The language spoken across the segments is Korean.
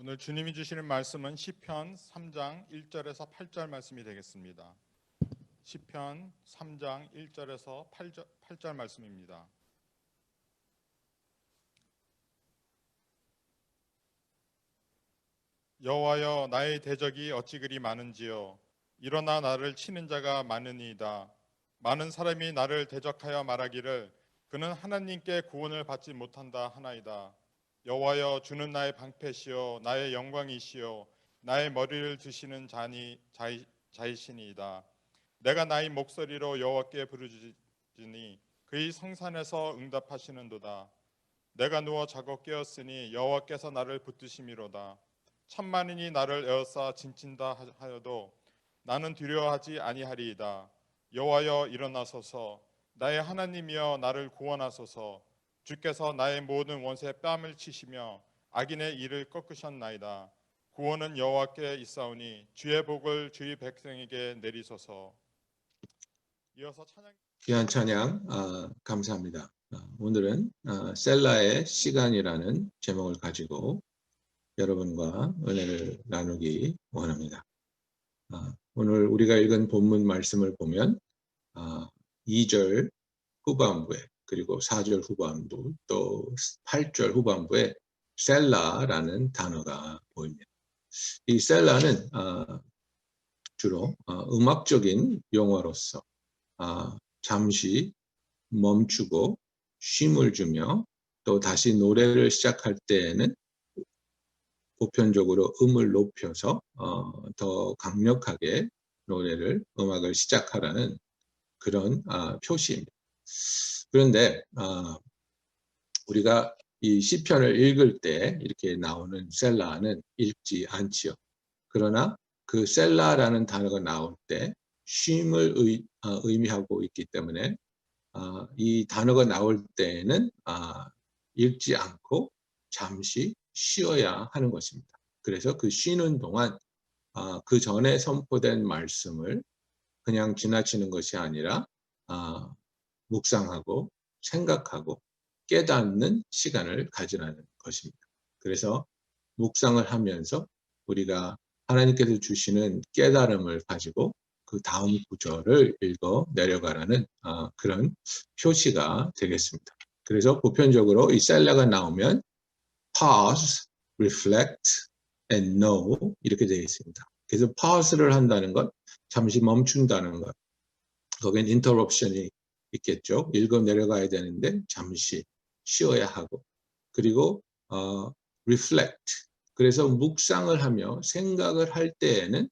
오늘 주님이 주시는 말씀은 시편 3장 1절에서 8절 말씀이 되겠습니다. 시편 3장 1절에서 8절 말씀입니다. 여호와여, 나의 대적이 어찌 그리 많은지요. 일어나 나를 치는 자가 많으니이다. 많은 사람이 나를 대적하여 말하기를 그는 하나님께 구원을 받지 못한다 하나이다. 여호와여, 주는 나의 방패시요 나의 영광이시요 나의 머리를 드시는 자이시니이다. 내가 나의 목소리로 여호와께 부르짖으니 그의 성산에서 응답하시는도다. 내가 누워 자고 깨었으니 여호와께서 나를 붙드심이로다. 천만인이 나를 에워싸 진친다 하여도 나는 두려워하지 아니하리이다. 여호와여, 일어나소서. 나의 하나님이여, 나를 구원하소서. 주께서 나의 모든 원수의 뺨을 치시며 악인의 일을 꺾으셨나이다. 구원은 여호와께 있사오니 주의 복을 주의 백성에게 내리소서. 이어서 찬양. 귀한 찬양 감사합니다. 오늘은 셀라의 시간이라는 제목을 가지고 여러분과 은혜를 나누기 원합니다. 오늘 우리가 읽은 본문 말씀을 보면 2절 후반부에 그리고 4절 후반부 또 8절 후반부에 셀라라는 단어가 보입니다. 이 셀라는 주로 음악적인 용어로서 잠시 멈추고 쉼을 주며 또 다시 노래를 시작할 때에는 보편적으로 음을 높여서 더 강력하게 음악을 시작하라는 그런 표시입니다. 그런데 우리가 이 시편을 읽을 때 이렇게 나오는 셀라는 읽지 않지요. 그러나 그 셀라라는 단어가 나올 때 쉼을 의미하고 있기 때문에 이 단어가 나올 때에는 읽지 않고 잠시 쉬어야 하는 것입니다. 그래서 그 쉬는 동안 그 전에 선포된 말씀을 그냥 지나치는 것이 아니라 묵상하고 생각하고 깨닫는 시간을 가지라는 것입니다. 그래서 묵상을 하면서 우리가 하나님께서 주시는 깨달음을 가지고 그 다음 구절을 읽어 내려가라는 그런 표시가 되겠습니다. 그래서 보편적으로 이 셀라가 나오면 pause, reflect, and know 이렇게 되어 있습니다. 그래서 pause를 한다는 것, 잠시 멈춘다는 것, 거기엔 interruption이 있겠죠. 읽어 내려가야 되는데 잠시 쉬어야 하고, 그리고 reflect, 그래서 묵상을 하며 생각을 할 때에는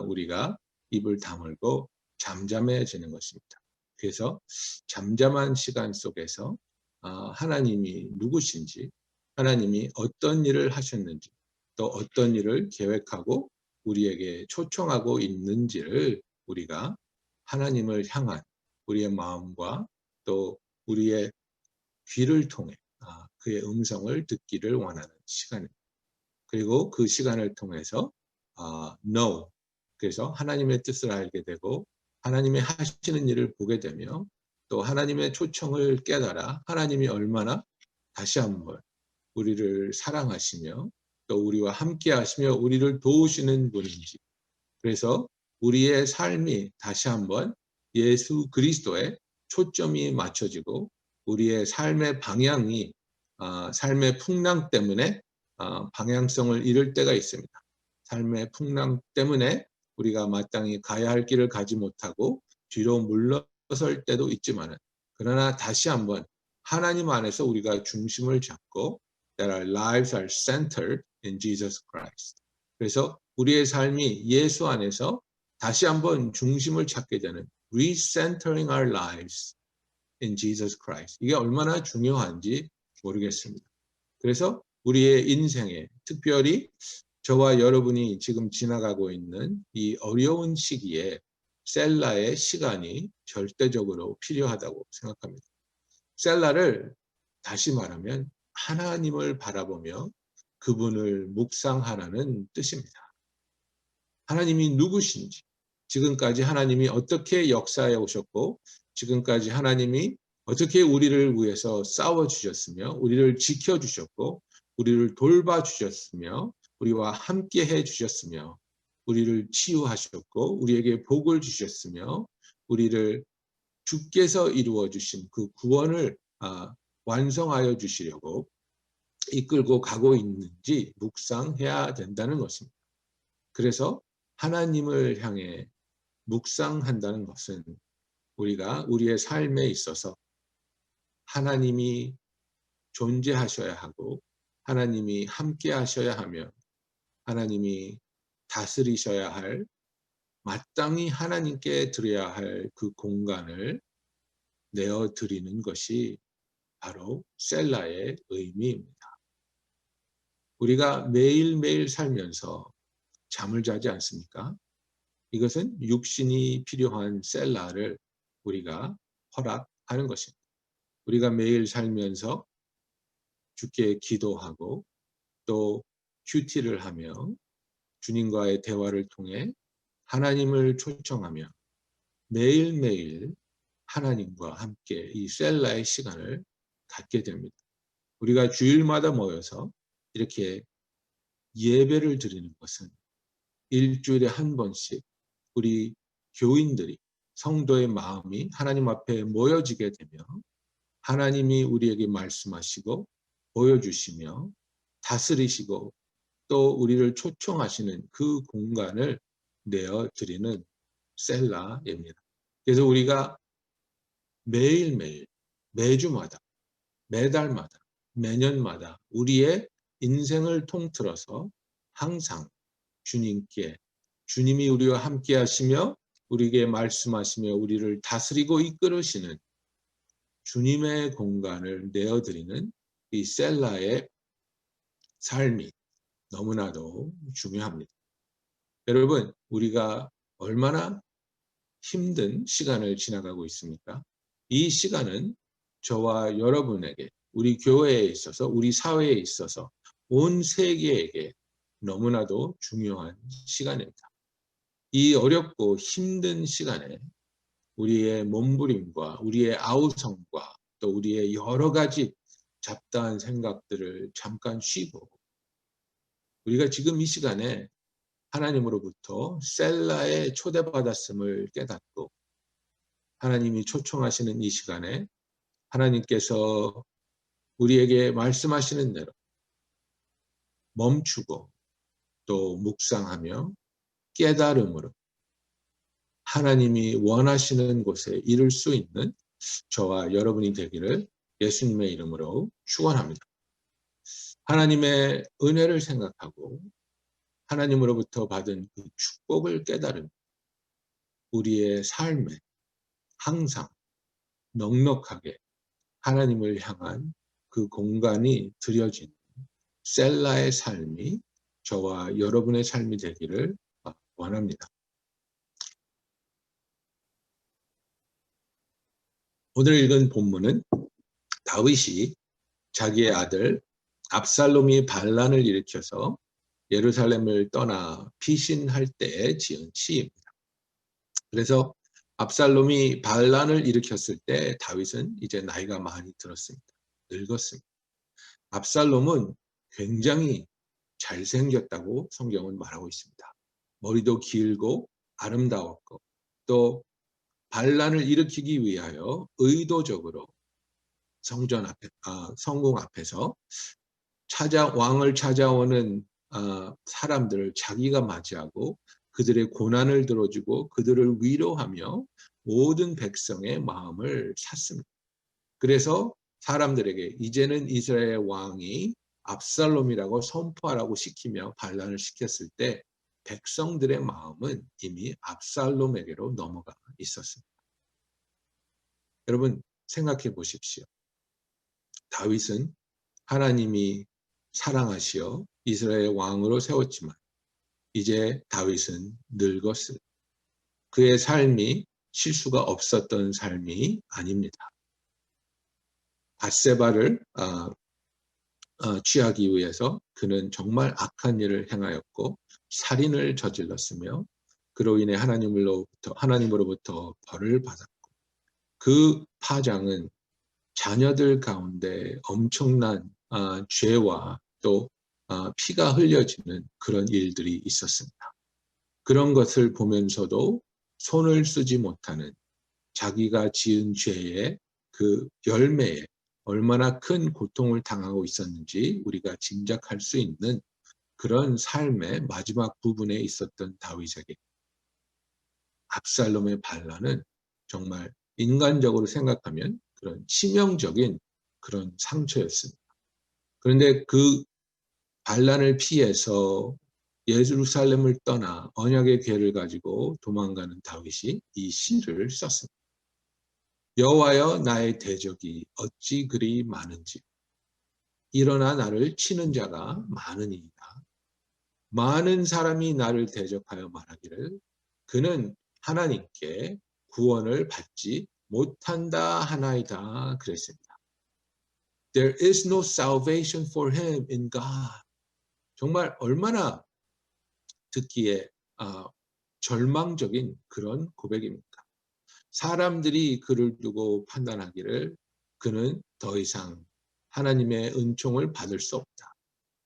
우리가 입을 다물고 잠잠해지는 것입니다. 그래서 잠잠한 시간 속에서 하나님이 누구신지, 하나님이 어떤 일을 하셨는지, 또 어떤 일을 계획하고 우리에게 초청하고 있는지를 우리가 하나님을 향한 우리의 마음과 또 우리의 귀를 통해 그의 음성을 듣기를 원하는 시간입니다. 그리고 그 시간을 통해서 know, 그래서 하나님의 뜻을 알게 되고 하나님의 하시는 일을 보게 되며 또 하나님의 초청을 깨달아 하나님이 얼마나 다시 한번 우리를 사랑하시며 또 우리와 함께 하시며 우리를 도우시는 분인지, 그래서 우리의 삶이 다시 한번 예수 그리스도에 초점이 맞춰지고 우리의 삶의 방향이 삶의 풍랑 때문에 방향성을 잃을 때가 있습니다. 삶의 풍랑 때문에 우리가 마땅히 가야 할 길을 가지 못하고 뒤로 물러설 때도 있지만, 그러나 다시 한번 하나님 안에서 우리가 중심을 잡고 that our lives are centered in Jesus Christ. 그래서 우리의 삶이 예수 안에서 다시 한번 중심을 찾게 되는 recentering our lives in Jesus Christ. 이게 얼마나 중요한지 모르겠습니다. 그래서 우리의 인생에, 특별히 저와 여러분이 지금 지나가고 있는 이 어려운 시기에 셀라의 시간이 절대적으로 필요하다고 생각합니다. 셀라를 다시 말하면 하나님을 바라보며 그분을 묵상하라는 뜻입니다. 하나님이 누구신지, 지금까지 하나님이 어떻게 역사해 오셨고 지금까지 하나님이 어떻게 우리를 위해서 싸워주셨으며 우리를 지켜주셨고 우리를 돌봐주셨으며 우리와 함께 해 주셨으며 우리를 치유하셨고 우리에게 복을 주셨으며 우리를 주께서 이루어 주신 그 구원을 완성하여 주시려고 이끌고 가고 있는지 묵상해야 된다는 것입니다. 그래서 하나님을 향해 묵상한다는 것은 우리가 우리의 삶에 있어서 하나님이 존재하셔야 하고 하나님이 함께 하셔야 하며 하나님이 다스리셔야 할 마땅히 하나님께 드려야 할 그 공간을 내어드리는 것이 바로 셀라의 의미입니다. 우리가 매일매일 살면서 잠을 자지 않습니까? 이것은 육신이 필요한 셀라를 우리가 허락하는 것입니다. 우리가 매일 살면서 주께 기도하고 또 큐티를 하며 주님과의 대화를 통해 하나님을 초청하며 매일매일 하나님과 함께 이 셀라의 시간을 갖게 됩니다. 우리가 주일마다 모여서 이렇게 예배를 드리는 것은 일주일에 한 번씩 우리 교인들이 성도의 마음이 하나님 앞에 모여지게 되며 하나님이 우리에게 말씀하시고 보여주시며 다스리시고 또 우리를 초청하시는 그 공간을 내어드리는 셀라입니다. 그래서 우리가 매일매일 매주마다 매달마다 매년마다 우리의 인생을 통틀어서 항상 주님께 주님이 우리와 함께 하시며 우리에게 말씀하시며 우리를 다스리고 이끌으시는 주님의 공간을 내어드리는 이 셀라의 삶이 너무나도 중요합니다. 여러분, 우리가 얼마나 힘든 시간을 지나가고 있습니까? 이 시간은 저와 여러분에게, 우리 교회에 있어서, 우리 사회에 있어서, 온 세계에게 너무나도 중요한 시간입니다. 이 어렵고 힘든 시간에 우리의 몸부림과 우리의 아우성과 또 우리의 여러 가지 잡다한 생각들을 잠깐 쉬고 우리가 지금 이 시간에 하나님으로부터 셀라에 초대받았음을 깨닫고 하나님이 초청하시는 이 시간에 하나님께서 우리에게 말씀하시는 대로 멈추고 또 묵상하며 깨달음으로 하나님이 원하시는 곳에 이룰 수 있는 저와 여러분이 되기를 예수님의 이름으로 축원합니다. 하나님의 은혜를 생각하고 하나님으로부터 받은 그 축복을 깨달은 우리의 삶에 항상 넉넉하게 하나님을 향한 그 공간이 드려진 셀라의 삶이 저와 여러분의 삶이 되기를 원합니다. 오늘 읽은 본문은 다윗이 자기의 아들 압살롬이 반란을 일으켜서 예루살렘을 떠나 피신할 때 지은 시입니다. 그래서 압살롬이 반란을 일으켰을 때 다윗은 이제 나이가 많이 들었습니다. 늙었습니다. 압살롬은 굉장히 잘생겼다고 성경은 말하고 있습니다. 머리도 길고 아름다웠고 또 반란을 일으키기 위하여 의도적으로 성궁 앞에서 왕을 찾아오는 사람들을 자기가 맞이하고 그들의 고난을 들어주고 그들을 위로하며 모든 백성의 마음을 샀습니다. 그래서 사람들에게 이제는 이스라엘 왕이 압살롬이라고 선포하라고 시키며 반란을 시켰을 때 백성들의 마음은 이미 압살롬에게로 넘어가 있었습니다. 여러분 생각해 보십시오. 다윗은 하나님이 사랑하시어 이스라엘 왕으로 세웠지만 이제 다윗은 늙었을 그의 삶이 실수가 없었던 삶이 아닙니다. 밧세바를 취하기 위해서 그는 정말 악한 일을 행하였고 살인을 저질렀으며 그로 인해 하나님으로부터 벌을 받았고 그 파장은 자녀들 가운데 엄청난 죄와 또 피가 흘려지는 그런 일들이 있었습니다. 그런 것을 보면서도 손을 쓰지 못하는 자기가 지은 죄의 그 열매에 얼마나 큰 고통을 당하고 있었는지 우리가 짐작할 수 있는 그런 삶의 마지막 부분에 있었던 다윗에게 압살롬의 반란은 정말 인간적으로 생각하면 그런 치명적인 그런 상처였습니다. 그런데 그 반란을 피해서 예루살렘을 떠나 언약의 궤를 가지고 도망가는 다윗이 이 시를 썼습니다. 여호와여 나의 대적이 어찌 그리 많은지 일어나 나를 치는 자가 많으니이다. 많은 사람이 나를 대적하여 말하기를 그는 하나님께 구원을 받지 못한다 하나이다 그랬습니다. There is no salvation for him in God. 정말 얼마나 듣기에 절망적인 그런 고백입니까? 사람들이 그를 두고 판단하기를 그는 더 이상 하나님의 은총을 받을 수 없다.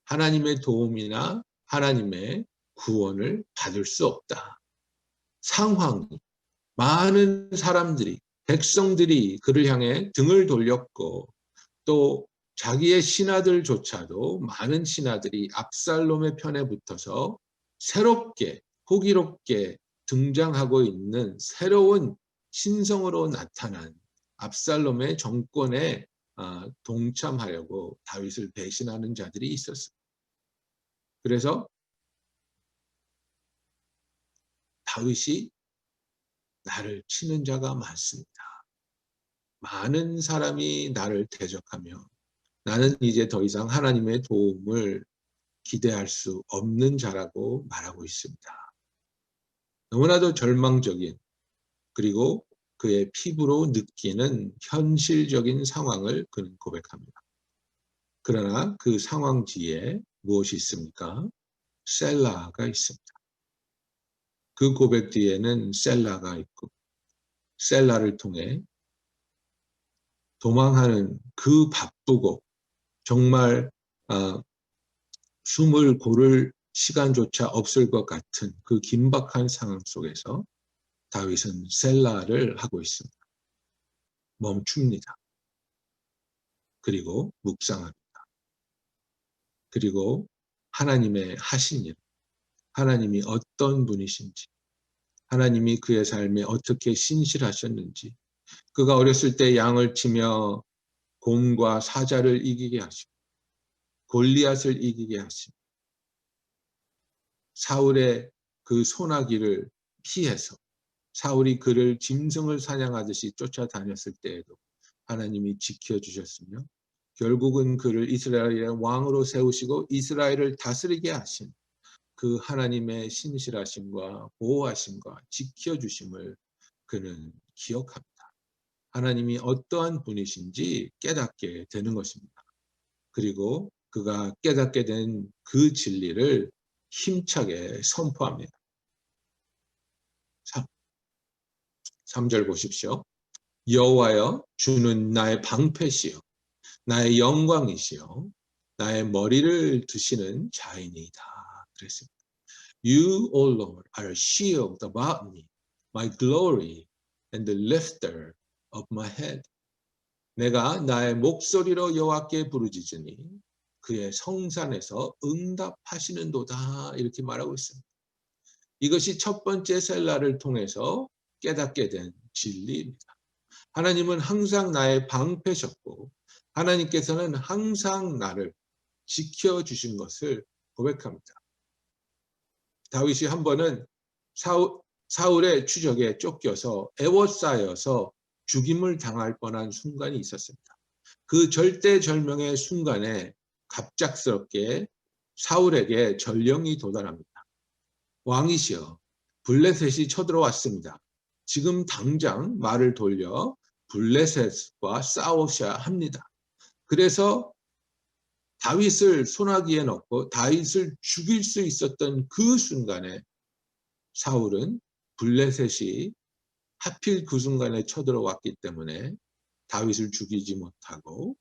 하나님의 도움이나 하나님의 구원을 받을 수 없다. 상황이 많은 사람들이 백성들이 그를 향해 등을 돌렸고 또 자기의 신하들조차도 많은 신하들이 압살롬의 편에 붙어서 새롭게 호기롭게 등장하고 있는 새로운 신성으로 나타난 압살롬의 정권에 동참하려고 다윗을 배신하는 자들이 있었습니다. 그래서 다윗이 나를 치는 자가 많습니다. 많은 사람이 나를 대적하며 나는 이제 더 이상 하나님의 도움을 기대할 수 없는 자라고 말하고 있습니다. 너무나도 절망적인 그리고 그의 피부로 느끼는 현실적인 상황을 그는 고백합니다. 그러나 그 상황 뒤에 무엇이 있습니까? 셀라가 있습니다. 그 고백 뒤에는 셀라가 있고 셀라를 통해 도망하는 그 바쁘고 정말 숨을 고를 시간조차 없을 것 같은 그 긴박한 상황 속에서 다윗은 셀라를 하고 있습니다. 멈춥니다. 그리고 묵상합니다. 그리고 하나님의 하신 일, 하나님이 어떤 분이신지, 하나님이 그의 삶에 어떻게 신실하셨는지, 그가 어렸을 때 양을 치며 곰과 사자를 이기게 하시고 골리앗을 이기게 하시고 사울의 그 소나기를 피해서 사울이 그를 짐승을 사냥하듯이 쫓아다녔을 때에도 하나님이 지켜주셨으며 결국은 그를 이스라엘의 왕으로 세우시고 이스라엘을 다스리게 하신 그 하나님의 신실하심과 보호하심과 지켜주심을 그는 기억합니다. 하나님이 어떠한 분이신지 깨닫게 되는 것입니다. 그리고 그가 깨닫게 된 그 진리를 힘차게 선포합니다. 3절 보십시오. 여호와여 주는 나의 방패시요 나의 영광이시요 나의 머리를 드시는 자이니이다. 그랬습니다. You, O Lord, are a shield about me, my glory and the lifter of my head. 내가 나의 목소리로 여호와께 부르짖으니 그의 성산에서 응답하시는도다. 이렇게 말하고 있습니다. 이것이 첫 번째 셀라를 통해서 깨닫게 된 진리입니다. 하나님은 항상 나의 방패셨고 하나님께서는 항상 나를 지켜주신 것을 고백합니다. 다윗이 한 번은 사울의 추적에 쫓겨서 애워싸여서 죽임을 당할 뻔한 순간이 있었습니다. 그 절대절명의 순간에 갑작스럽게 사울에게 전령이 도달합니다. 왕이시여, 블레셋이 쳐들어왔습니다. 지금 당장 말을 돌려 블레셋과 싸우셔야 합니다. 그래서 다윗을 소나기에 넣고 다윗을 죽일 수 있었던 그 순간에 사울은 블레셋이 하필 그 순간에 쳐들어왔기 때문에 다윗을 죽이지 못하고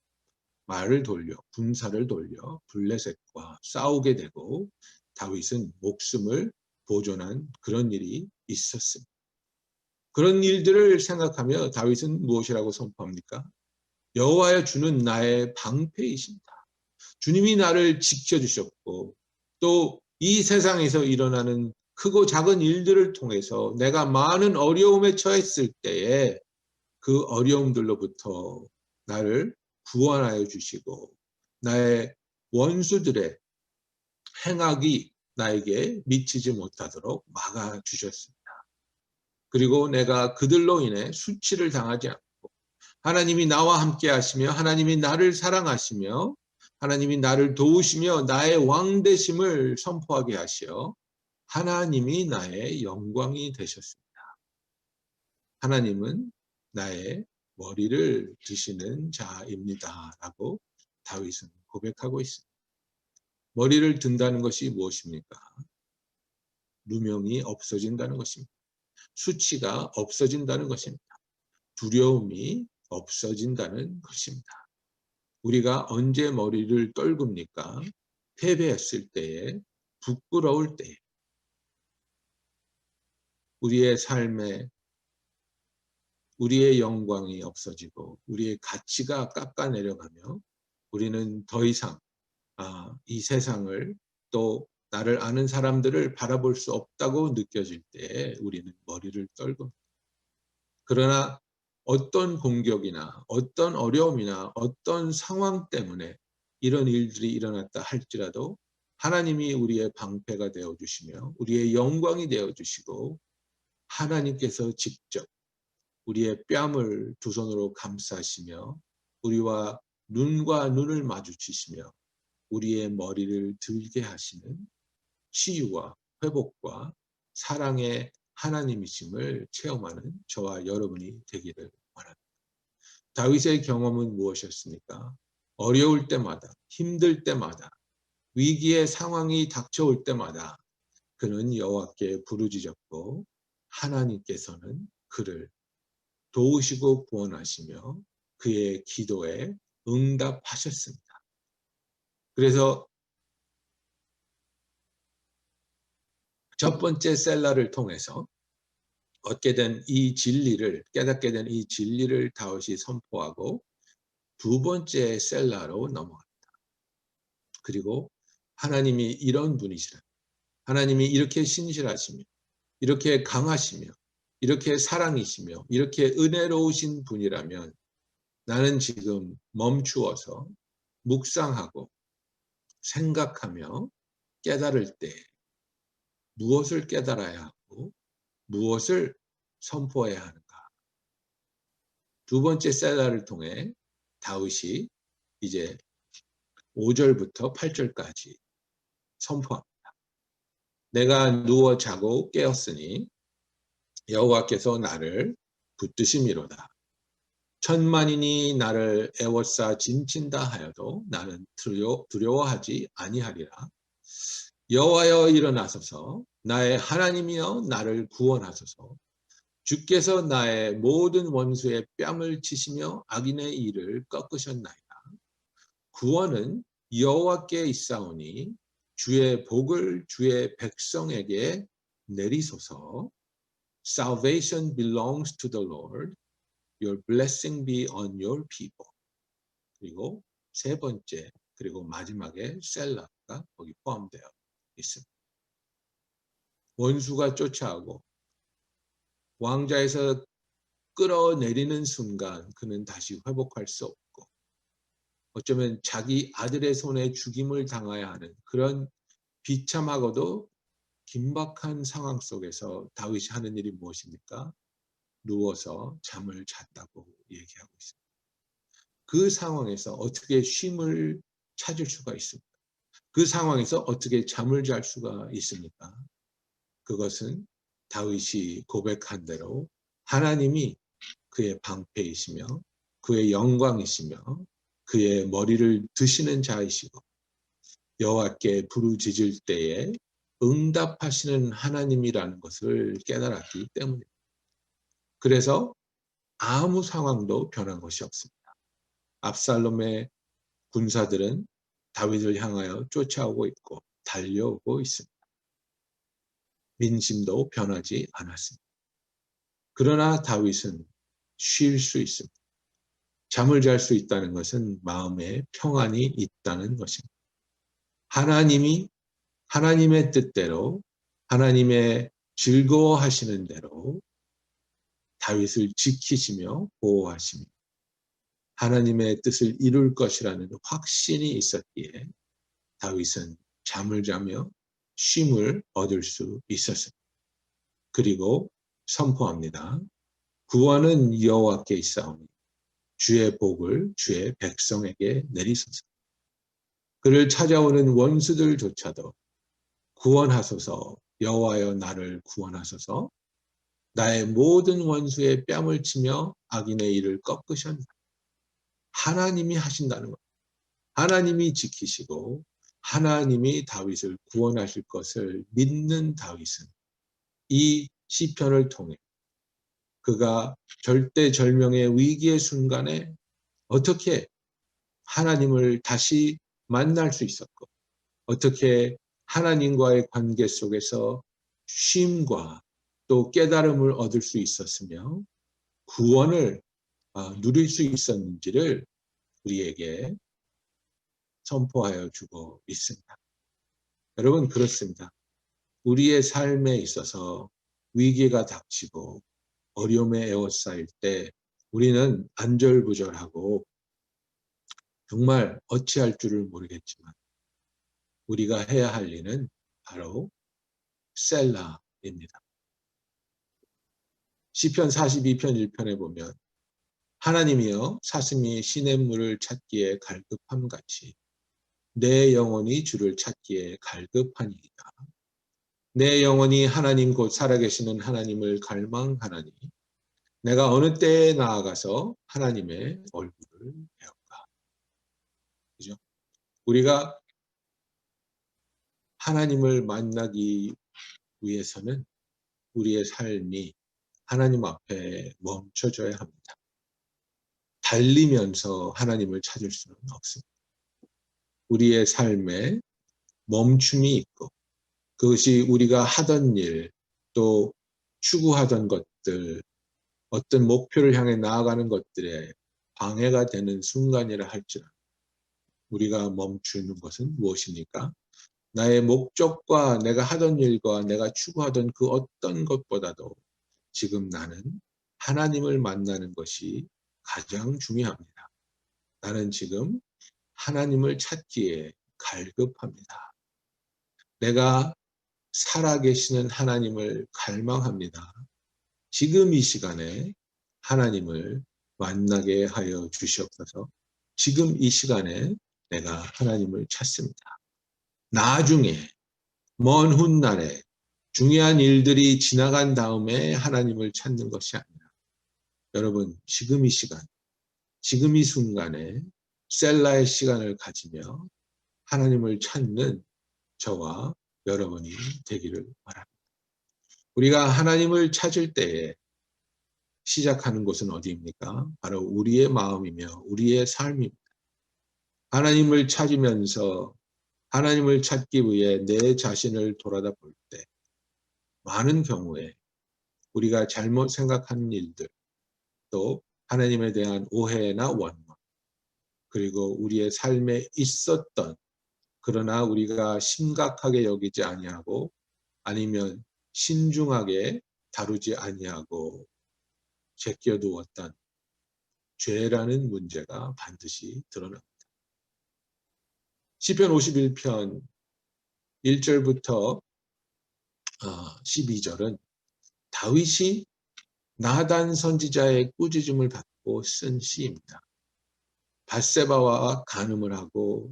말을 돌려 군사를 돌려 블레셋과 싸우게 되고 다윗은 목숨을 보존한 그런 일이 있었습니다. 그런 일들을 생각하며 다윗은 무엇이라고 선포합니까? 여호와여 주는 나의 방패이신다. 주님이 나를 지켜주셨고 또 이 세상에서 일어나는 크고 작은 일들을 통해서 내가 많은 어려움에 처했을 때에 그 어려움들로부터 나를 구원하여 주시고 나의 원수들의 행악이 나에게 미치지 못하도록 막아 주셨습니다. 그리고 내가 그들로 인해 수치를 당하지 않고 하나님이 나와 함께 하시며 하나님이 나를 사랑하시며 하나님이 나를 도우시며 나의 왕되심을 선포하게 하시어 하나님이 나의 영광이 되셨습니다. 하나님은 나의 머리를 드시는 자입니다. 라고 다윗은 고백하고 있습니다. 머리를 든다는 것이 무엇입니까? 누명이 없어진다는 것입니다. 수치가 없어진다는 것입니다. 두려움이 없어진다는 것입니다. 우리가 언제 머리를 떨굽니까? 패배했을 때에, 부끄러울 때에, 우리의 삶에 우리의 영광이 없어지고 우리의 가치가 깎아내려가며 우리는 더 이상 이 세상을 또 나를 아는 사람들을 바라볼 수 없다고 느껴질 때 우리는 머리를 떨고 그러나 어떤 공격이나 어떤 어려움이나 어떤 상황 때문에 이런 일들이 일어났다 할지라도 하나님이 우리의 방패가 되어주시며 우리의 영광이 되어주시고 하나님께서 직접 우리의 뺨을 두 손으로 감싸시며 우리와 눈과 눈을 마주치시며 우리의 머리를 들게 하시는 치유와 회복과 사랑의 하나님이심을 체험하는 저와 여러분이 되기를 바랍니다. 다윗의 경험은 무엇이었습니까? 어려울 때마다, 힘들 때마다, 위기의 상황이 닥쳐올 때마다 그는 여호와께 부르짖었고 하나님께서는 그를 도우시고 구원하시며 그의 기도에 응답하셨습니다. 그래서 첫 번째 셀라를 통해서 얻게 된 이 진리를 깨닫게 된 이 진리를 다윗이 선포하고 두 번째 셀라로 넘어갑니다. 그리고 하나님이 이런 분이시라. 하나님이 이렇게 신실하시며 이렇게 강하시며 이렇게 사랑이시며 이렇게 은혜로우신 분이라면 나는 지금 멈추어서 묵상하고 생각하며 깨달을 때 무엇을 깨달아야 하고 무엇을 선포해야 하는가. 두 번째 셀라를 통해 다윗이 이제 5절부터 8절까지 선포합니다. 내가 누워 자고 깨었으니 여호와께서 나를 붙드심이로다. 천만인이 나를 애워싸 짐친다 하여도 나는 두려워하지 아니하리라. 여호와여 일어나소서 나의 하나님이여 나를 구원하소서. 주께서 나의 모든 원수의 뺨을 치시며 악인의 일을 꺾으셨나이다. 구원은 여호와께 있사오니 주의 복을 주의 백성에게 내리소서. Salvation belongs to the Lord. Your blessing be on your people. 그리고 세 번째 그리고 마지막에 셀라가 거기 포함되어 있습니다. 원수가 쫓아오고 왕자에서 끌어내리는 순간 그는 다시 회복할 수 없고 어쩌면 자기 아들의 손에 죽임을 당해야 하는 그런 비참하고도 긴박한 상황 속에서 다윗이 하는 일이 무엇입니까? 누워서 잠을 잤다고 얘기하고 있습니다. 그 상황에서 어떻게 쉼을 찾을 수가 있습니까? 그 상황에서 어떻게 잠을 잘 수가 있습니까? 그것은 다윗이 고백한 대로 하나님이 그의 방패이시며 그의 영광이시며 그의 머리를 드시는 자이시고 여호와께 부르짖을 때에 응답하시는 하나님이라는 것을 깨달았기 때문입니다. 그래서 아무 상황도 변한 것이 없습니다. 압살롬의 군사들은 다윗을 향하여 쫓아오고 있고 달려오고 있습니다. 민심도 변하지 않았습니다. 그러나 다윗은 쉴 수 있습니다. 잠을 잘 수 있다는 것은 마음에 평안이 있다는 것입니다. 하나님이 하나님의 뜻대로 하나님의 즐거워하시는 대로 다윗을 지키시며 보호하시며 하나님의 뜻을 이룰 것이라는 확신이 있었기에 다윗은 잠을 자며 쉼을 얻을 수 있었습니다. 그리고 선포합니다. 구원은 여호와께 있사오니 주의 복을 주의 백성에게 내리소서. 그를 찾아오는 원수들조차도 구원하소서. 여호와여 나를 구원하소서. 나의 모든 원수의 뺨을 치며 악인의 일을 꺾으셨나. 하나님이 하신다는 것. 하나님이 지키시고 하나님이 다윗을 구원하실 것을 믿는 다윗은 이 시편을 통해 그가 절대절명의 위기의 순간에 어떻게 하나님을 다시 만날 수 있었고 어떻게 하나님과의 관계 속에서 쉼과 또 깨달음을 얻을 수 있었으며 구원을 누릴 수 있었는지를 우리에게 선포하여 주고 있습니다. 여러분 그렇습니다. 우리의 삶에 있어서 위기가 닥치고 어려움에 에워싸일 때 우리는 안절부절하고 정말 어찌할 줄을 모르겠지만 우리가 해야 할 일은 바로 셀라입니다. 시편 42편 1편에 보면 하나님이여 사슴이 시냇물을 찾기에 갈급함같이 내 영혼이 주를 찾기에 갈급하니이다. 내 영혼이 하나님 곧 살아계시는 하나님을 갈망하나니 내가 어느 때에 나아가서 하나님의 얼굴을 배울까. 그죠? 우리가 하나님을 만나기 위해서는 우리의 삶이 하나님 앞에 멈춰져야 합니다. 달리면서 하나님을 찾을 수는 없습니다. 우리의 삶에 멈춤이 있고 그것이 우리가 하던 일, 또 추구하던 것들, 어떤 목표를 향해 나아가는 것들에 방해가 되는 순간이라 할지라도 우리가 멈추는 것은 무엇입니까? 나의 목적과 내가 하던 일과 내가 추구하던 그 어떤 것보다도 지금 나는 하나님을 만나는 것이 가장 중요합니다. 나는 지금 하나님을 찾기에 갈급합니다. 내가 살아계시는 하나님을 갈망합니다. 지금 이 시간에 하나님을 만나게 하여 주시옵소서. 지금 이 시간에 내가 하나님을 찾습니다. 나중에 먼 훗날에 중요한 일들이 지나간 다음에 하나님을 찾는 것이 아니라 여러분 지금 이 시간, 지금 이 순간에 셀라의 시간을 가지며 하나님을 찾는 저와 여러분이 되기를 바랍니다. 우리가 하나님을 찾을 때에 시작하는 곳은 어디입니까? 바로 우리의 마음이며 우리의 삶입니다. 하나님을 찾으면서 하나님을 찾기 위해 내 자신을 돌아다 볼 때 많은 경우에 우리가 잘못 생각하는 일들, 또 하나님에 대한 오해나 원망, 그리고 우리의 삶에 있었던 그러나 우리가 심각하게 여기지 아니하고 아니면 신중하게 다루지 아니하고 제껴두었던 죄라는 문제가 반드시 드러납니다. 시편 51편 1절부터 12절은 다윗이 나단 선지자의 꾸짖음을 받고 쓴 시입니다. 밧세바와 간음을 하고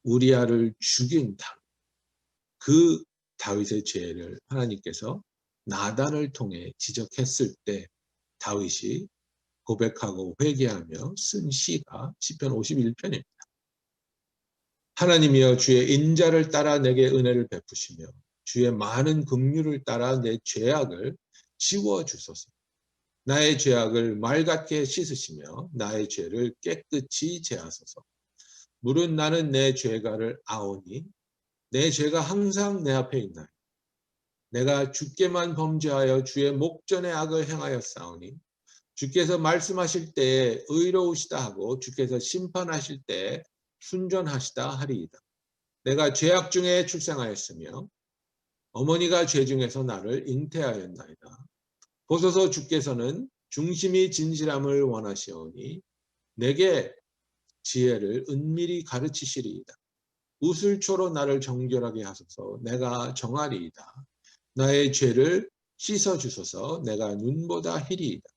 우리아를 죽인 그 다윗의 죄를 하나님께서 나단을 통해 지적했을 때 다윗이 고백하고 회개하며 쓴 시가 시편 51편입니다. 하나님이여 주의 인자를 따라 내게 은혜를 베푸시며 주의 많은 긍휼을 따라 내 죄악을 지워주소서. 나의 죄악을 맑게 씻으시며 나의 죄를 깨끗이 제하소서. 물은 나는 내 죄가를 아오니 내 죄가 항상 내 앞에 있나이다. 내가 주께만 범죄하여 주의 목전에 악을 행하였사오니 주께서 말씀하실 때에 의로우시다 하고 주께서 심판하실 때에 순전하시다 하리이다. 내가 죄악 중에 출생하였으며 어머니가 죄 중에서 나를 잉태하였나이다. 보소서 주께서는 중심이 진실함을 원하시오니 내게 지혜를 은밀히 가르치시리이다. 우슬초로 나를 정결하게 하소서. 내가 정하리이다. 나의 죄를 씻어주소서. 내가 눈보다 희리이다.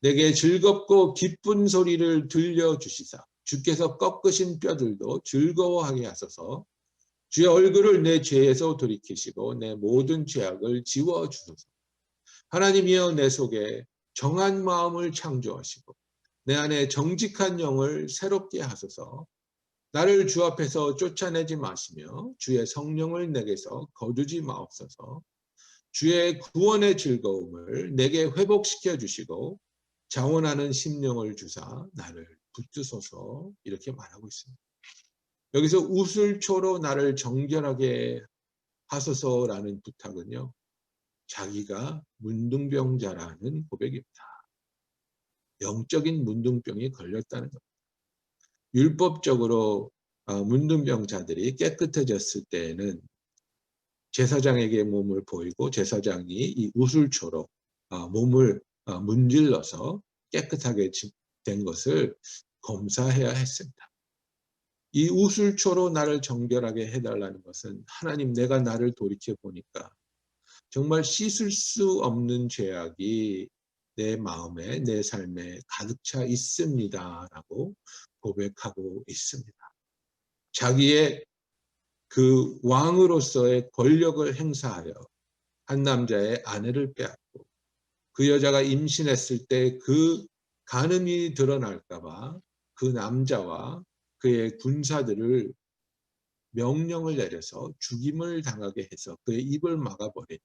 내게 즐겁고 기쁜 소리를 들려주시사 주께서 꺾으신 뼈들도 즐거워하게 하소서. 주의 얼굴을 내 죄에서 돌이키시고 내 모든 죄악을 지워주소서. 하나님이여 내 속에 정한 마음을 창조하시고 내 안에 정직한 영을 새롭게 하소서. 나를 주 앞에서 쫓아내지 마시며 주의 성령을 내게서 거두지 마옵소서. 주의 구원의 즐거움을 내게 회복시켜 주시고 자원하는 심령을 주사 나를 붙드소서. 이렇게 말하고 있습니다. 여기서 우슬초로 나를 정결하게 하소서라는 부탁은요, 자기가 문둥병자라는 고백입니다. 영적인 문둥병이 걸렸다는 겁니다. 율법적으로 문둥병자들이 깨끗해졌을 때에는 제사장에게 몸을 보이고 제사장이 이 우슬초로 몸을 문질러서 깨끗하게 된 것을 검사해야 했습니다. 이 우슬초로 나를 정결하게 해달라는 것은 하나님, 내가 나를 돌이켜 보니까 정말 씻을 수 없는 죄악이 내 마음에, 내 삶에 가득 차 있습니다 라고 고백하고 있습니다. 자기의 그 왕으로서의 권력을 행사하여 한 남자의 아내를 빼앗고 그 여자가 임신했을 때 그 간음이 드러날까 봐 그 남자와 그의 군사들을 명령을 내려서 죽임을 당하게 해서 그의 입을 막아버린,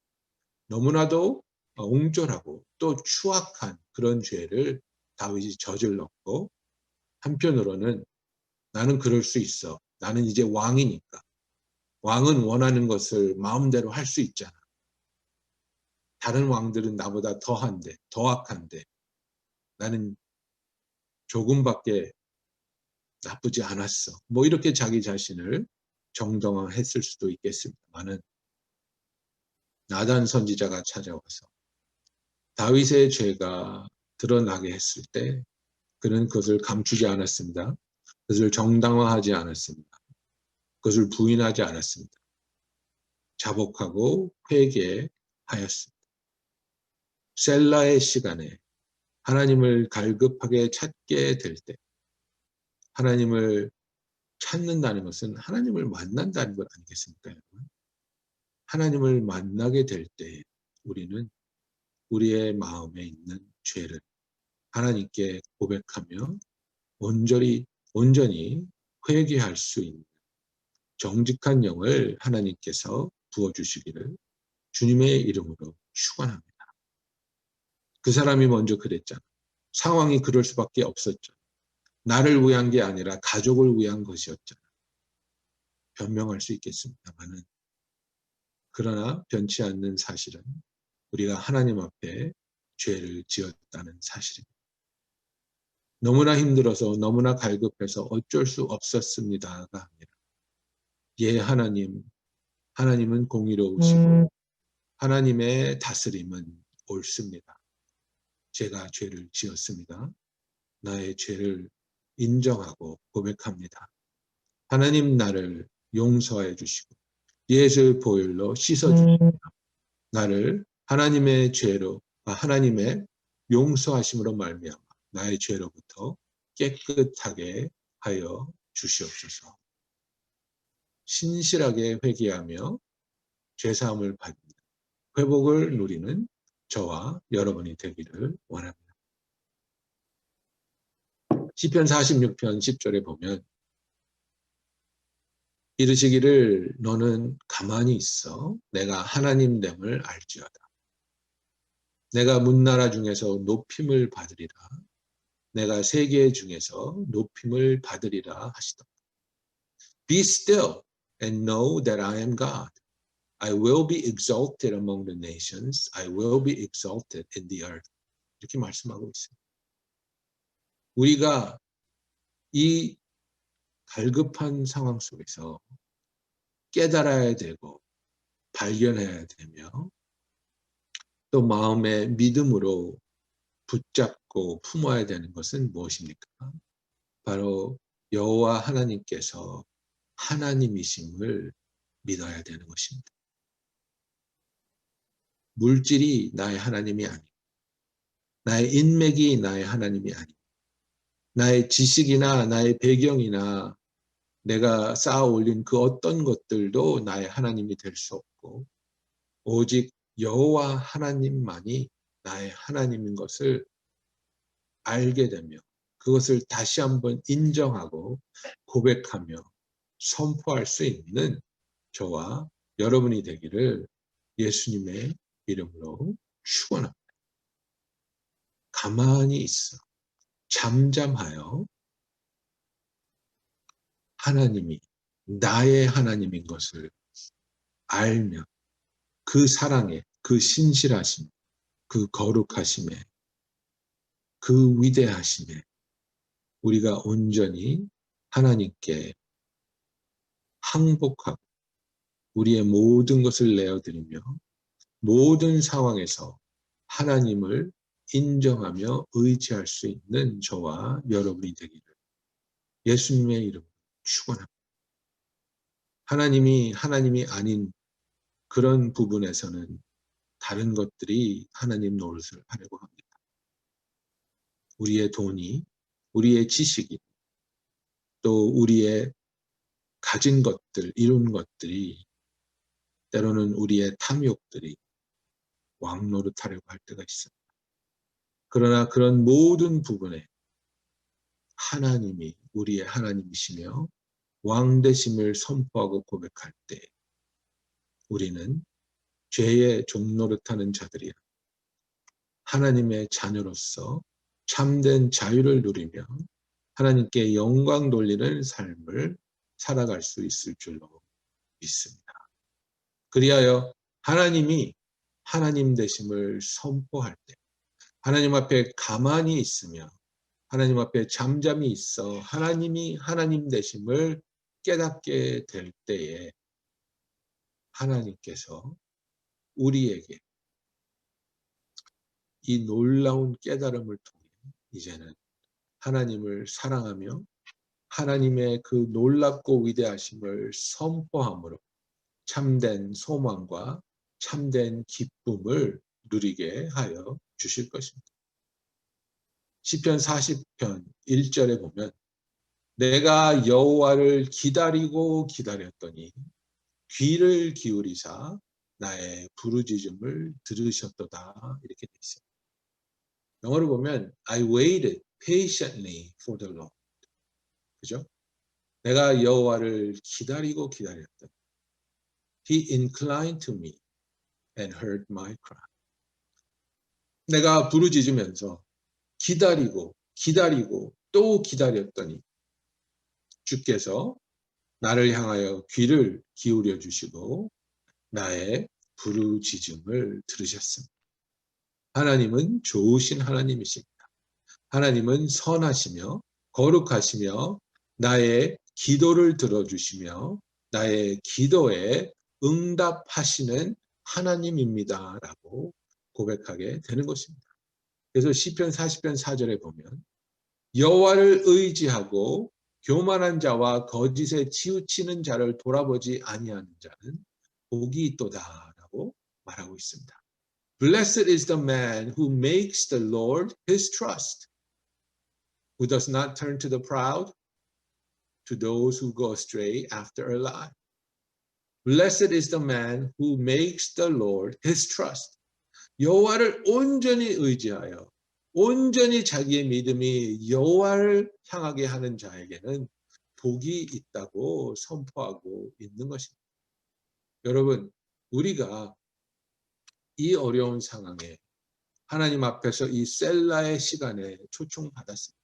너무나도 옹졸하고 또 추악한 그런 죄를 다윗이 저질렀고, 한편으로는 나는 그럴 수 있어. 나는 이제 왕이니까. 왕은 원하는 것을 마음대로 할 수 있잖아. 다른 왕들은 나보다 더한데, 더 악한데 나는 조금밖에 나쁘지 않았어. 뭐 이렇게 자기 자신을 정당화했을 수도 있겠습니다만은, 나단 선지자가 찾아와서 다윗의 죄가 드러나게 했을 때 그는 그것을 감추지 않았습니다. 그것을 정당화하지 않았습니다. 그것을 부인하지 않았습니다. 자복하고 회개하였습니다. 셀라의 시간에 하나님을 갈급하게 찾게 될 때, 하나님을 찾는다는 것은 하나님을 만난다는 것 아니겠습니까, 여러분? 하나님을 만나게 될 때 우리는 우리의 마음에 있는 죄를 하나님께 고백하며 온전히 회개할 수 있는 정직한 영을 하나님께서 부어주시기를 주님의 이름으로 축원합니다. 그 사람이 먼저 그랬잖아. 상황이 그럴 수밖에 없었잖아. 나를 위한 게 아니라 가족을 위한 것이었잖아. 변명할 수 있겠습니다만은, 그러나 변치 않는 사실은 우리가 하나님 앞에 죄를 지었다는 사실입니다. 너무나 힘들어서 너무나 갈급해서 어쩔 수 없었습니다가 아니라, 예, 하나님은 공의로우시고 하나님의 다스림은 옳습니다. 제가 죄를 지었습니다. 나의 죄를 인정하고 고백합니다. 하나님, 나를 용서해 주시고 예수의 보혈로 씻어주시고 나를 하나님의 죄로, 하나님의 용서하심으로 말미암아 나의 죄로부터 깨끗하게 하여 주시옵소서. 신실하게 회개하며 죄사함을 받는 회복을 누리는 저와 여러분이 되기를 원합니다. 시편 46편 10절에 보면 이르시기를 너는 가만히 있어 내가 하나님됨을 알지어다. 내가 문나라 중에서 높임을 받으리라. 내가 세계 중에서 높임을 받으리라 하시더라. Be still and know that I am God. I will be exalted among the nations. I will be exalted in the earth. 이렇게 말씀하고 있습니다. 우리가 이 갈급한 상황 속에서 깨달아야 되고 발견해야 되며 또 마음의 믿음으로 붙잡고 품어야 되는 것은 무엇입니까? 바로 여호와 하나님께서 하나님이심을 믿어야 되는 것입니다. 물질이 나의 하나님이 아니고 나의 인맥이 나의 하나님이 아니고 나의 지식이나 나의 배경이나 내가 쌓아 올린 그 어떤 것들도 나의 하나님이 될 수 없고 오직 여호와 하나님만이 나의 하나님인 것을 알게 되며 그것을 다시 한번 인정하고 고백하며 선포할 수 있는 저와 여러분이 되기를 예수님의 이름으로 축원합니다. 가만히 있어 잠잠하여 하나님이 나의 하나님인 것을 알며 그 사랑에, 그 신실하심, 그 거룩하심에, 그 위대하심에 우리가 온전히 하나님께 항복하고 우리의 모든 것을 내어드리며 모든 상황에서 하나님을 인정하며 의지할 수 있는 저와 여러분이 되기를 예수님의 이름으로 축원합니다. 하나님이 아닌 그런 부분에서는 다른 것들이 하나님 노릇을 하려고 합니다. 우리의 돈이, 우리의 지식이, 또 우리의 가진 것들, 이룬 것들이 때로는 우리의 탐욕들이 왕노릇하려고 할 때가 있습니다. 그러나 그런 모든 부분에 하나님이 우리의 하나님이시며 왕되심을 선포하고 고백할 때 우리는 죄의 종노릇하는 자들이야 하나님의 자녀로서 참된 자유를 누리며 하나님께 영광 돌리는 삶을 살아갈 수 있을 줄로 믿습니다. 그리하여 하나님이 하나님 되심을 선포할 때 하나님 앞에 가만히 있으며 하나님 앞에 잠잠히 있어 하나님이 하나님 되심을 깨닫게 될 때에 하나님께서 우리에게 이 놀라운 깨달음을 통해 이제는 하나님을 사랑하며 하나님의 그 놀랍고 위대하심을 선포함으로 참된 소망과 참된 기쁨을 누리게 하여 주실 것입니다. 시편 40편 1절에 보면 내가 여호와를 기다리고 기다렸더니 귀를 기울이사 나의 부르짖음을 들으셨도다 이렇게 돼 있어요. 영어로 보면 I waited patiently for the Lord. 그죠? 내가 여호와를 기다리고 기다렸더니 He inclined to me and heard my cry. 내가 부르짖으면서 기다리고 또 기다렸더니 주께서 나를 향하여 귀를 기울여 주시고 나의 부르짖음을 들으셨습니다. 하나님은 좋으신 하나님이십니다. 하나님은 선하시며 거룩하시며 나의 기도를 들어주시며 나의 기도에 응답하시는 하나님입니다. 라고 고백하게 되는 것입니다. 그래서 시편 40편 4절에 보면 여호와를 의지하고 교만한 자와 거짓에 치우치는 자를 돌아보지 아니하는 자는 복이 있도다 라고 말하고 있습니다. Blessed is the man who makes the Lord his trust, who does not turn to the proud, to those who go astray after a lie. Blessed is the man who makes the Lord his trust. 여호와를 온전히 의지하여 온전히 자기의 믿음이 여호와를 향하게 하는 자에게는 복이 있다고 선포하고 있는 것입니다. 여러분, 우리가 이 어려운 상황에 하나님 앞에서 이 셀라의 시간에 초청받았습니다.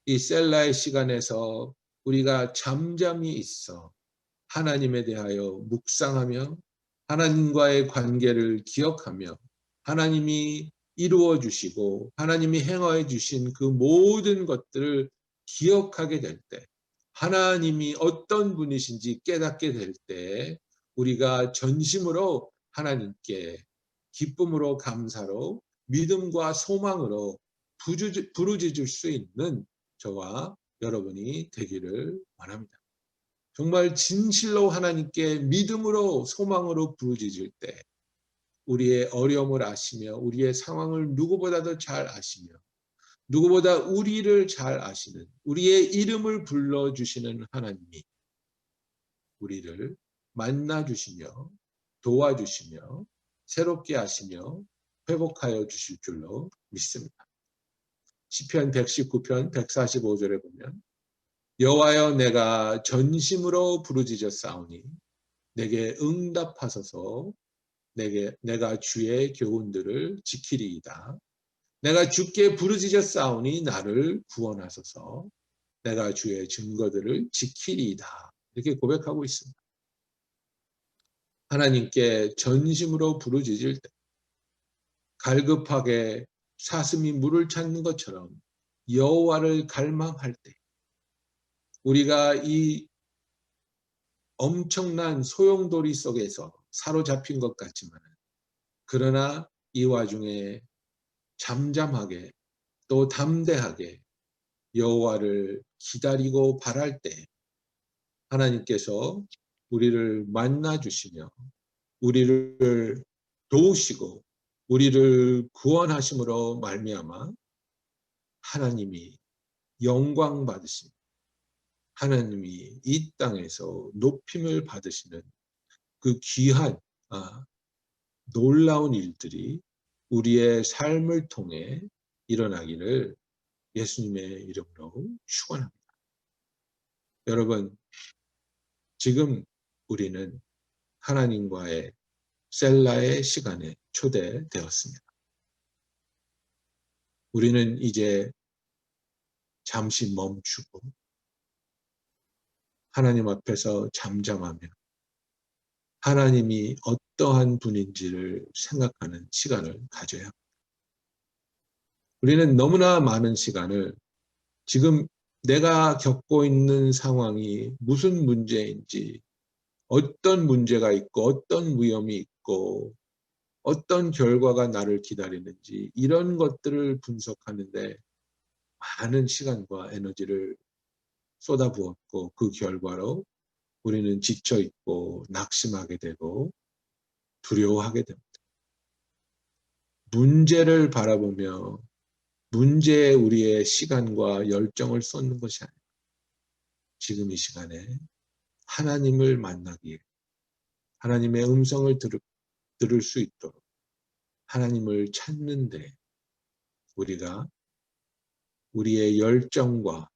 이 셀라의 시간에서 우리가 잠잠히 있어 하나님에 대하여 묵상하며 하나님과의 관계를 기억하며 하나님이 이루어 주시고 하나님이 행하여 주신 그 모든 것들을 기억하게 될 때, 하나님이 어떤 분이신지 깨닫게 될 때 우리가 전심으로 하나님께 기쁨으로 감사로 믿음과 소망으로 부르짖을 수 있는 저와 여러분이 되기를 바랍니다. 정말 진실로 하나님께 믿음으로 소망으로 부르짖을 때 우리의 어려움을 아시며 우리의 상황을 누구보다도 잘 아시며 누구보다 우리를 잘 아시는 우리의 이름을 불러주시는 하나님이 우리를 만나주시며 도와주시며 새롭게 하시며 회복하여 주실 줄로 믿습니다. 시편 119편 145절에 보면 여호와여 내가 전심으로 부르짖었사오니 내게 응답하소서. 내가 주의 교훈들을 지키리이다. 내가 주께 부르짖었사오니 나를 구원하소서. 내가 주의 증거들을 지키리이다. 이렇게 고백하고 있습니다. 하나님께 전심으로 부르짖을 때 갈급하게 사슴이 물을 찾는 것처럼 여호와를 갈망할 때 우리가 이 엄청난 소용돌이 속에서 사로잡힌 것 같지만 그러나 이 와중에 잠잠하게 또 담대하게 여호와를 기다리고 바랄 때 하나님께서 우리를 만나 주시며 우리를 도우시고 우리를 구원하심으로 말미암아 하나님이 영광 받으신 하나님이 이 땅에서 높임을 받으시는 그 귀한 놀라운 일들이 우리의 삶을 통해 일어나기를 예수님의 이름으로 축원합니다. 여러분, 지금 우리는 하나님과의 셀라의 시간에 초대되었습니다. 우리는 이제 잠시 멈추고 하나님 앞에서 잠잠하며 하나님이 어떠한 분인지를 생각하는 시간을 가져야 합니다. 우리는 너무나 많은 시간을 지금 내가 겪고 있는 상황이 무슨 문제인지, 어떤 문제가 있고 어떤 위험이 있고 어떤 결과가 나를 기다리는지 이런 것들을 분석하는데 많은 시간과 에너지를 쏟아부었고 그 결과로 우리는 지쳐있고 낙심하게 되고 두려워하게 됩니다. 문제를 바라보며 문제에 우리의 시간과 열정을 쏟는 것이 아니라 지금 이 시간에 하나님을 만나기에 하나님의 음성을 들을 수 있도록 하나님을 찾는데 우리가 우리의 열정과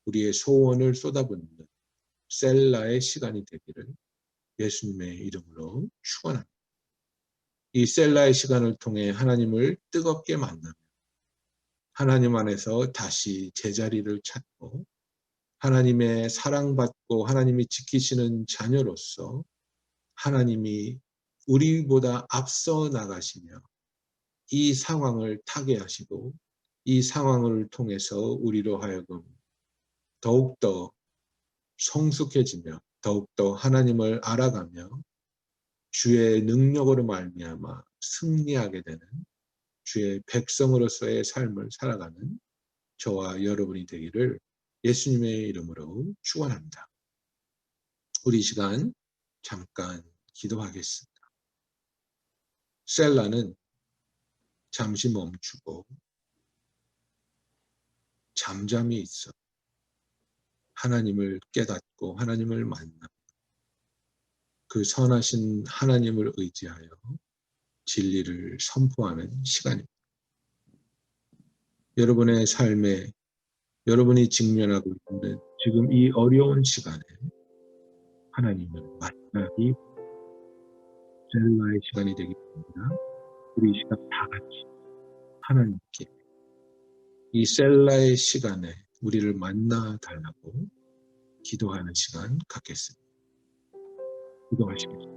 우리의 소원을 쏟아붓는 셀라의 시간이 되기를 예수님의 이름으로 축원합니다. 이 셀라의 시간을 통해 하나님을 뜨겁게 만나며 하나님 안에서 다시 제자리를 찾고 하나님의 사랑받고 하나님이 지키시는 자녀로서 하나님이 우리보다 앞서 나가시며 이 상황을 타개하시고 이 상황을 통해서 우리로 하여금 더욱더 성숙해지며 더욱더 하나님을 알아가며 주의 능력으로 말미암아 승리하게 되는 주의 백성으로서의 삶을 살아가는 저와 여러분이 되기를 예수님의 이름으로 축원합니다. 우리 시간 잠깐 기도하겠습니다. 셀라는 잠시 멈추고 잠잠히 있어 하나님을 깨닫고 하나님을 만나 그 선하신 하나님을 의지하여 진리를 선포하는 시간입니다. 여러분의 삶에 여러분이 직면하고 있는 지금 이 어려운 시간에 하나님을 만나기 셀라의 시간이 되기 때문에 우리 이 시간 다 같이 하나님께 이 셀라의 시간에 우리를 만나 달라고 기도하는 시간 갖겠습니다. 기도하시겠습니다.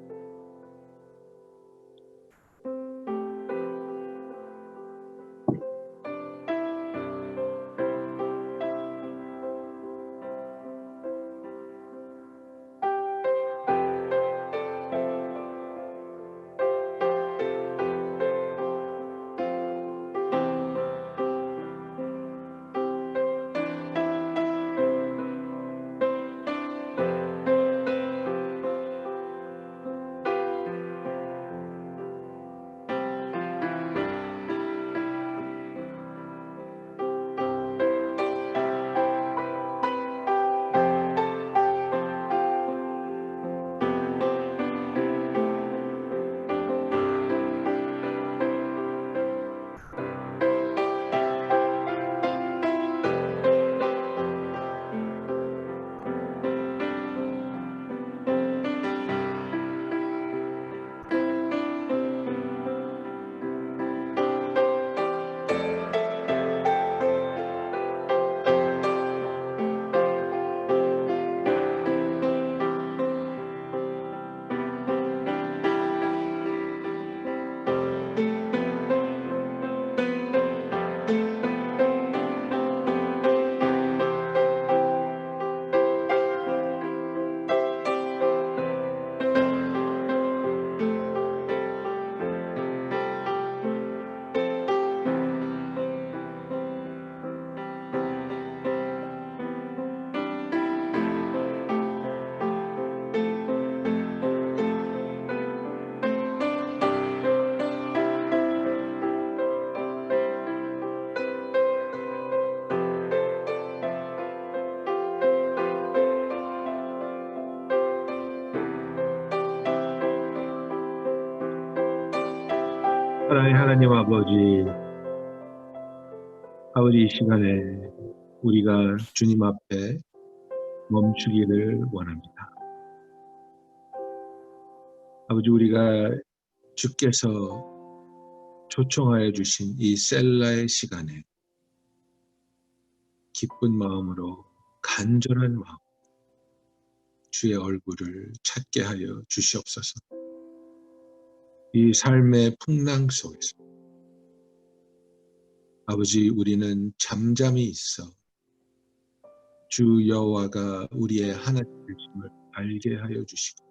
사랑의 하나님 아버지, 이 시간에 우리가 주님 앞에 멈추기를 원합니다. 아버지, 우리가 주께서 초청하여 주신 이 셀라의 시간에 기쁜 마음으로, 간절한 마음, 주의 얼굴을 찾게 하여 주시옵소서. 이 삶의 풍랑 속에서 아버지, 우리는 잠잠히 있어 주 여호와가 우리의 하나님 되심을 알게 하여 주시고,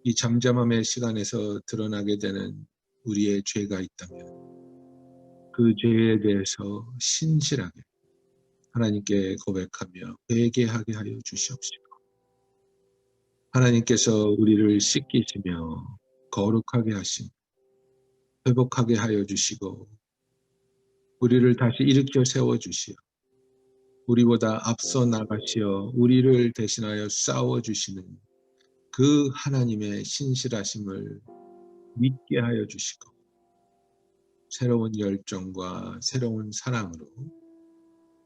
이 잠잠함의 시간에서 드러나게 되는 우리의 죄가 있다면 그 죄에 대해서 신실하게 하나님께 고백하며 회개하게 하여 주시옵시고, 하나님께서 우리를 씻기시며 거룩하게 하신, 회복하게 하여 주시고, 우리를 다시 일으켜 세워주시어 우리보다 앞서 나가시어 우리를 대신하여 싸워주시는 그 하나님의 신실하심을 믿게 하여 주시고, 새로운 열정과 새로운 사랑으로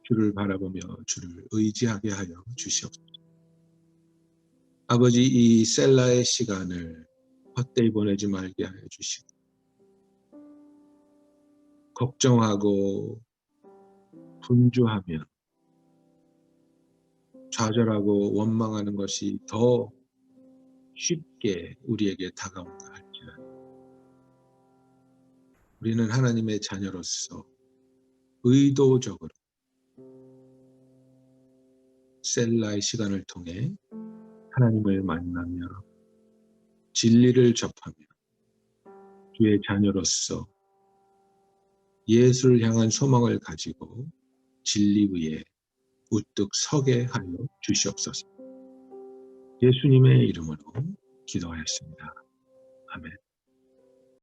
주를 바라보며 주를 의지하게 하여 주시옵소서. 아버지, 이 셀라의 시간을 헛되이 보내지 말게 하여 주시고, 걱정하고 분주하며 좌절하고 원망하는 것이 더 쉽게 우리에게 다가온다 할지라도 우리는 하나님의 자녀로서 의도적으로 셀라의 시간을 통해 하나님을 만나며 진리를 접하며 주의 자녀로서 예수를 향한 소망을 가지고 진리 위에 우뚝 서게 하여 주시옵소서. 예수님의 이름으로 기도하였습니다. 아멘.